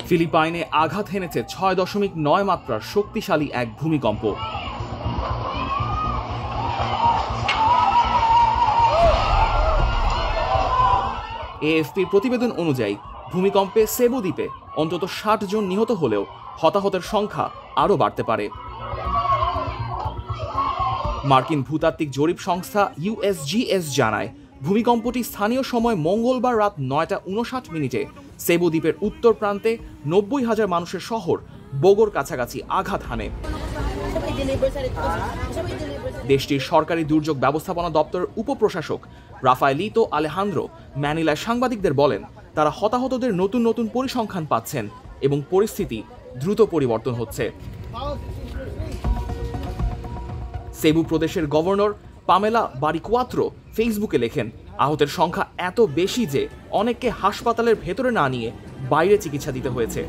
ফিলিপাইনে আঘাত হেনেছে 6.9 মাত্রার শক্তিশালী এক ভূমিকম্প। এএফপির প্রতিবেদন অনুযায়ী ভূমিকম্পে সেবু দ্বীপে অন্তত 60 জন নিহত হলেও হতাহতের সংখ্যা আরও বাড়তে পারে। মার্কিন ভূতাত্ত্বিক জরিপ সংস্থা ইউএসজিএস জানায়, ভূমিকম্পটি স্থানীয় সময় মঙ্গলবার রাত 9:59 সেবু দ্বীপের উত্তর প্রান্তে 90,000 মানুষের শহর বোগোর কাছাকাছি আঘাত হানে। দেশটির সরকারি দুর্যোগ ব্যবস্থাপনা দপ্তরের উপপ্রশাসক রাফায়েলিতো আলেহান্দ্রো ম্যানিলায় সাংবাদিকদের বলেন, তারা হতাহতদের নতুন নতুন পরিসংখ্যান পাচ্ছেন এবং পরিস্থিতি দ্রুত পরিবর্তন হচ্ছে। সেবু প্রদেশের গভর্নর পামেলা বারিকুয়াত্রো ফেসবুকে লেখেন, আহতের সংখ্যা এত বেশি যে অনেককে হাসপাতালের ভেতরে না নিয়ে বাইরে চিকিৎসা দিতে হয়েছে।